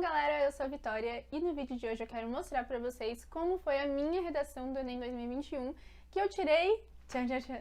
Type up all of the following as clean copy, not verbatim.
galera, eu sou a Vitória e no vídeo de hoje eu quero mostrar pra vocês como foi a minha redação do Enem 2021, que eu tirei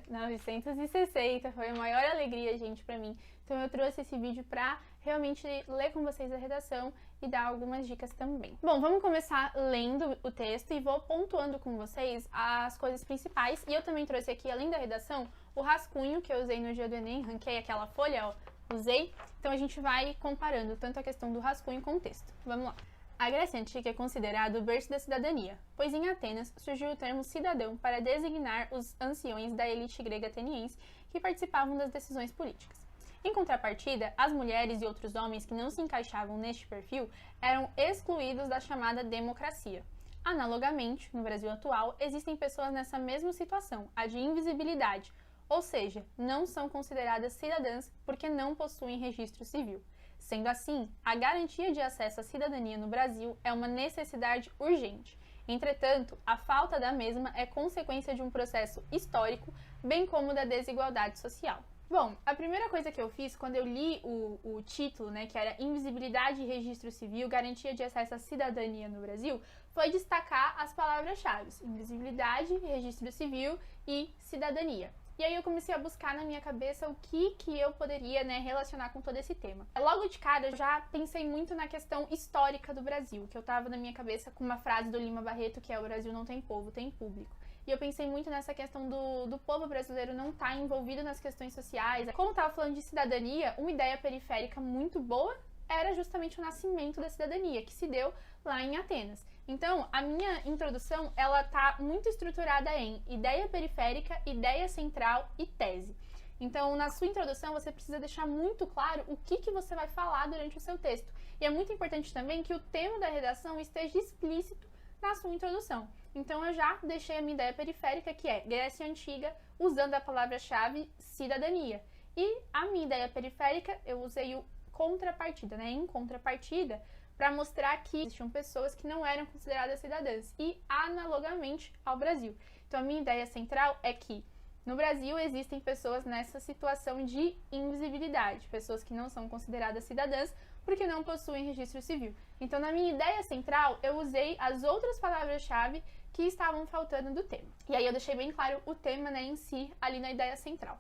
960, foi a maior alegria, gente, pra mim. Então eu trouxe esse vídeo pra realmente ler com vocês a redação e dar algumas dicas também. Bom, vamos começar lendo o texto e vou pontuando com vocês as coisas principais. E eu também trouxe aqui, além da redação, o rascunho que eu usei no dia do Enem, ranquei aquela folha, ó, usei. Então a gente vai comparando tanto a questão do rascunho com o texto. Vamos lá. A Grécia Antiga é considerada o berço da cidadania, pois em Atenas surgiu o termo cidadão para designar os anciões da elite grega ateniense que participavam das decisões políticas. Em contrapartida, as mulheres e outros homens que não se encaixavam neste perfil eram excluídos da chamada democracia. Analogamente, no Brasil atual, existem pessoas nessa mesma situação, a de invisibilidade, ou seja, não são consideradas cidadãs porque não possuem registro civil. Sendo assim, a garantia de acesso à cidadania no Brasil é uma necessidade urgente. Entretanto, a falta da mesma é consequência de um processo histórico, bem como da desigualdade social. Bom, a primeira coisa que eu fiz quando eu li o título, que era Invisibilidade e Registro Civil, Garantia de Acesso à Cidadania no Brasil, foi destacar as palavras-chave: invisibilidade, registro civil e cidadania. E aí eu comecei a buscar na minha cabeça o que eu poderia, relacionar com todo esse tema. Logo de cara, eu já pensei muito na questão histórica do Brasil, que eu tava na minha cabeça com uma frase do Lima Barreto, que é: o Brasil não tem povo, tem público. E eu pensei muito nessa questão do povo brasileiro não estar envolvido nas questões sociais. Como eu tava falando de cidadania, uma ideia periférica muito boa era justamente o nascimento da cidadania, que se deu lá em Atenas. Então, a minha introdução, ela tá muito estruturada em ideia periférica, ideia central e tese. Então, na sua introdução, você precisa deixar muito claro o que você vai falar durante o seu texto. E é muito importante também que o tema da redação esteja explícito na sua introdução. Então, eu já deixei a minha ideia periférica, que é Grécia Antiga, usando a palavra-chave cidadania. E a minha ideia periférica, eu usei o contrapartida, em contrapartida, para mostrar que existiam pessoas que não eram consideradas cidadãs, e analogamente ao Brasil. Então, a minha ideia central é que no Brasil existem pessoas nessa situação de invisibilidade, pessoas que não são consideradas cidadãs porque não possuem registro civil. Então, na minha ideia central, eu usei as outras palavras-chave que estavam faltando do tema. E aí eu deixei bem claro o tema, em si, ali na ideia central.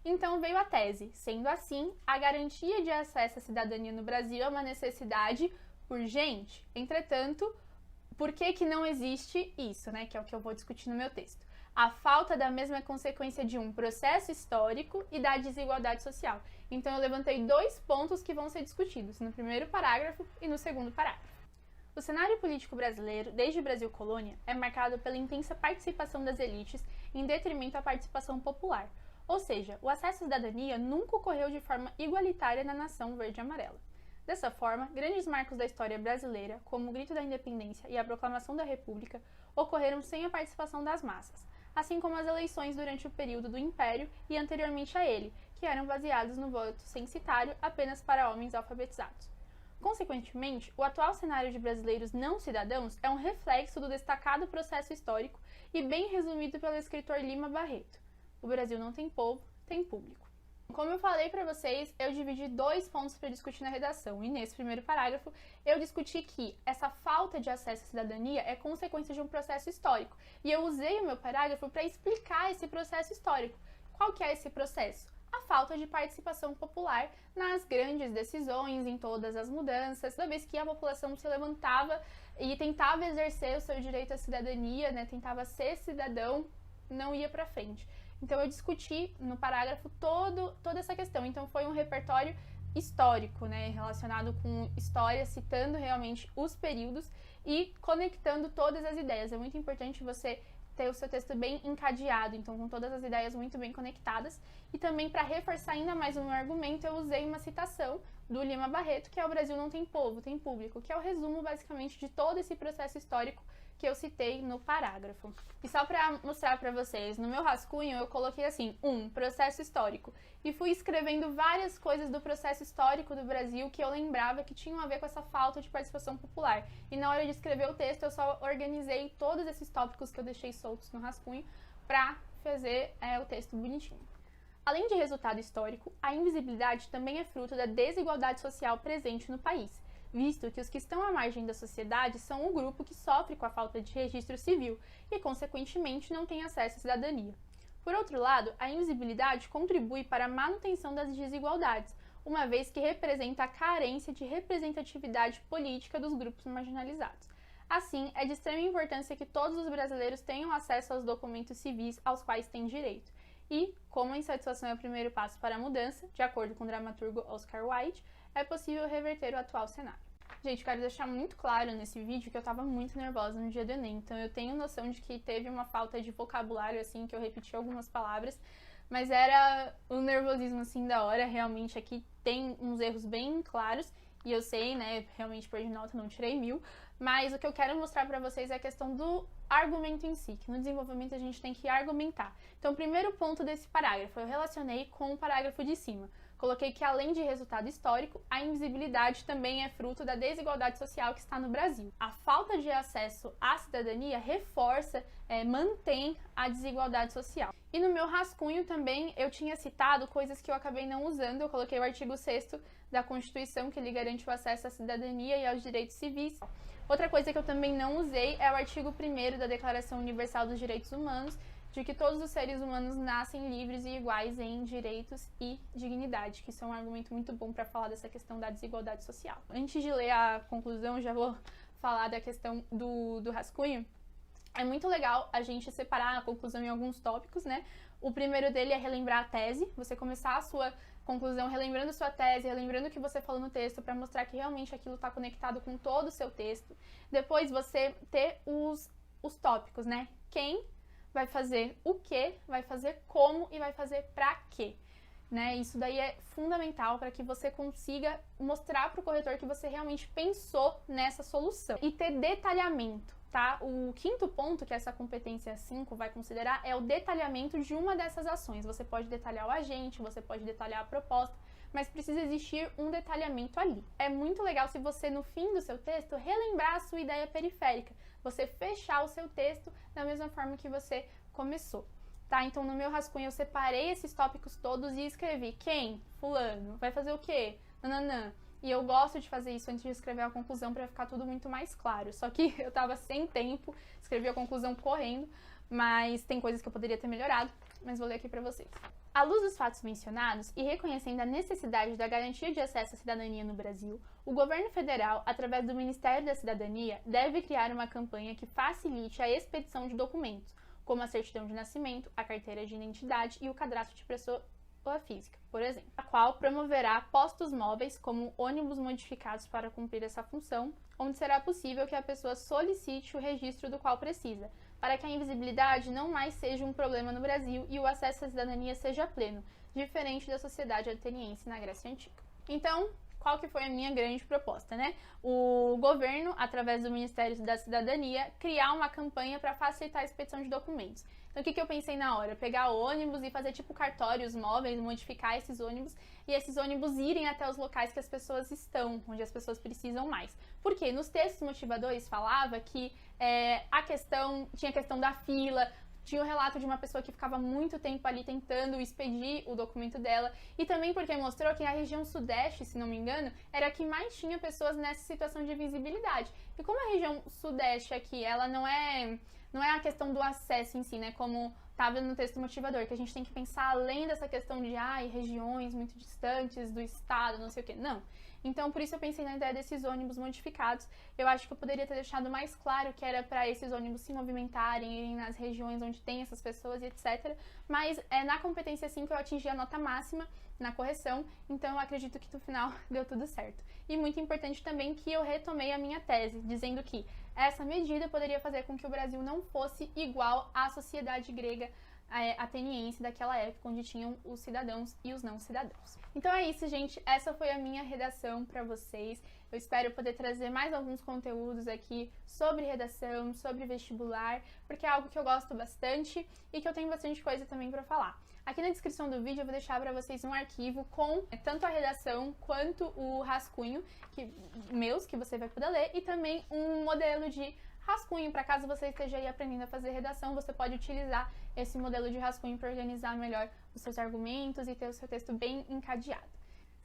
Então veio a tese. Sendo assim, a garantia de acesso à cidadania no Brasil é uma necessidade urgente. Entretanto, por que não existe isso, que é o que eu vou discutir no meu texto? A falta da mesma é consequência de um processo histórico e da desigualdade social. Então eu levantei dois pontos que vão ser discutidos no primeiro parágrafo e no segundo parágrafo. O cenário político brasileiro, desde o Brasil colônia, é marcado pela intensa participação das elites em detrimento à participação popular. Ou seja, o acesso à cidadania nunca ocorreu de forma igualitária na nação verde e amarela. Dessa forma, grandes marcos da história brasileira, como o Grito da Independência e a Proclamação da República, ocorreram sem a participação das massas, assim como as eleições durante o período do Império e anteriormente a ele, que eram baseadas no voto censitário apenas para homens alfabetizados. Consequentemente, o atual cenário de brasileiros não cidadãos é um reflexo do destacado processo histórico e bem resumido pelo escritor Lima Barreto. O Brasil não tem povo, tem público. Como eu falei para vocês, eu dividi dois pontos para discutir na redação, e nesse primeiro parágrafo eu discuti que essa falta de acesso à cidadania é consequência de um processo histórico, e eu usei o meu parágrafo para explicar esse processo histórico. Qual que é esse processo? A falta de participação popular nas grandes decisões, em todas as mudanças, toda vez que a população se levantava e tentava exercer o seu direito à cidadania, tentava ser cidadão, não ia para frente. Então eu discuti no parágrafo toda essa questão. Então foi um repertório histórico, relacionado com história, citando realmente os períodos e conectando todas as ideias. É muito importante você ter o seu texto bem encadeado, então com todas as ideias muito bem conectadas. E também, para reforçar ainda mais o meu argumento, eu usei uma citação do Lima Barreto, que é: o Brasil não tem povo, tem público, que é o resumo basicamente de todo esse processo histórico que eu citei no parágrafo. E só para mostrar para vocês, no meu rascunho eu coloquei assim: processo histórico, e fui escrevendo várias coisas do processo histórico do Brasil que eu lembrava que tinham a ver com essa falta de participação popular. E na hora de escrever o texto eu só organizei todos esses tópicos que eu deixei soltos no rascunho para fazer o texto bonitinho. Além de resultado histórico, a invisibilidade também é fruto da desigualdade social presente no país, visto que os que estão à margem da sociedade são o grupo que sofre com a falta de registro civil e, consequentemente, não tem acesso à cidadania. Por outro lado, a invisibilidade contribui para a manutenção das desigualdades, uma vez que representa a carência de representatividade política dos grupos marginalizados. Assim, é de extrema importância que todos os brasileiros tenham acesso aos documentos civis aos quais têm direito. E, como a insatisfação é o primeiro passo para a mudança, de acordo com o dramaturgo Oscar Wilde, é possível reverter o atual cenário. Gente, quero deixar muito claro nesse vídeo que eu tava muito nervosa no dia do Enem, então eu tenho noção de que teve uma falta de vocabulário, assim, que eu repeti algumas palavras, mas era o nervosismo, assim, da hora. Realmente aqui tem uns erros bem claros, e eu sei, né, realmente perdi nota, não tirei 1000, mas o que eu quero mostrar pra vocês é a questão do argumento em si, que no desenvolvimento a gente tem que argumentar. Então, o primeiro ponto desse parágrafo, eu relacionei com o parágrafo de cima. Coloquei que, além de resultado histórico, a invisibilidade também é fruto da desigualdade social que está no Brasil. A falta de acesso à cidadania reforça, mantém a desigualdade social. E no meu rascunho também eu tinha citado coisas que eu acabei não usando. Eu coloquei o artigo 6º da Constituição, que lhe garante o acesso à cidadania e aos direitos civis. Outra coisa que eu também não usei é o artigo 1º da Declaração Universal dos Direitos Humanos, de que todos os seres humanos nascem livres e iguais em direitos e dignidade, que isso é um argumento muito bom para falar dessa questão da desigualdade social. Antes de ler a conclusão, já vou falar da questão do rascunho. É muito legal a gente separar a conclusão em alguns tópicos, né? O primeiro dele é relembrar a tese, você começar a sua conclusão relembrando sua tese, relembrando o que você falou no texto, para mostrar que realmente aquilo está conectado com todo o seu texto. Depois você ter os tópicos, né? Quem vai fazer o que, vai fazer como e vai fazer pra quê, né? Isso daí é fundamental para que você consiga mostrar para o corretor que você realmente pensou nessa solução. E ter detalhamento, tá? O quinto ponto que essa competência 5 vai considerar é o detalhamento de uma dessas ações. Você pode detalhar o agente, você pode detalhar a proposta, mas precisa existir um detalhamento ali. É muito legal se você, no fim do seu texto, relembrar a sua ideia periférica, você fechar o seu texto da mesma forma que você começou, tá? Então, no meu rascunho, eu separei esses tópicos todos e escrevi quem, fulano, vai fazer o quê, nananã. E eu gosto de fazer isso antes de escrever a conclusão para ficar tudo muito mais claro. Só que eu tava sem tempo, escrevi a conclusão correndo, mas tem coisas que eu poderia ter melhorado, mas vou ler aqui para vocês. À luz dos fatos mencionados e reconhecendo a necessidade da garantia de acesso à cidadania no Brasil, o governo federal, através do Ministério da Cidadania, deve criar uma campanha que facilite a expedição de documentos, como a certidão de nascimento, a carteira de identidade e o cadastro de pessoa física, por exemplo, a qual promoverá postos móveis como ônibus modificados para cumprir essa função, onde será possível que a pessoa solicite o registro do qual precisa, para que a invisibilidade não mais seja um problema no Brasil e o acesso à cidadania seja pleno, diferente da sociedade ateniense na Grécia Antiga. Então, qual que foi a minha grande proposta, né? O governo, através do Ministério da Cidadania, criar uma campanha para facilitar a expedição de documentos. Então, o que eu pensei na hora? Pegar ônibus e fazer tipo cartórios móveis, modificar esses ônibus e esses ônibus irem até os locais que as pessoas estão, onde as pessoas precisam mais. Porque nos textos motivadores falava que tinha a questão da fila, tinha o relato de uma pessoa que ficava muito tempo ali tentando expedir o documento dela, e também porque mostrou que a região sudeste, se não me engano, era a que mais tinha pessoas nessa situação de invisibilidade. E como a região sudeste aqui, ela não é a questão do acesso em si, né, como estava no texto motivador, que a gente tem que pensar além dessa questão de regiões muito distantes do estado, não sei o que, não. Então, por isso eu pensei na ideia desses ônibus modificados. Eu acho que eu poderia ter deixado mais claro que era para esses ônibus se movimentarem, irem nas regiões onde tem essas pessoas e etc. Mas na competência 5 eu atingi a nota máxima na correção, então eu acredito que no final deu tudo certo. E muito importante também que eu retomei a minha tese, dizendo que essa medida poderia fazer com que o Brasil não fosse igual à sociedade grega ateniense daquela época, onde tinham os cidadãos e os não cidadãos. Então é isso, gente. Essa foi a minha redação para vocês. Eu espero poder trazer mais alguns conteúdos aqui sobre redação, sobre vestibular, porque é algo que eu gosto bastante e que eu tenho bastante coisa também para falar. Aqui na descrição do vídeo eu vou deixar para vocês um arquivo com tanto a redação quanto o rascunho que você vai poder ler, e também um modelo de rascunho, para caso você esteja aí aprendendo a fazer redação, você pode utilizar esse modelo de rascunho para organizar melhor os seus argumentos e ter o seu texto bem encadeado.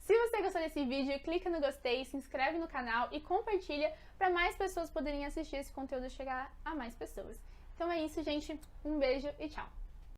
Se você gostou desse vídeo, clica no gostei, se inscreve no canal e compartilha para mais pessoas poderem assistir esse conteúdo e chegar a mais pessoas. Então é isso, gente. Um beijo e tchau!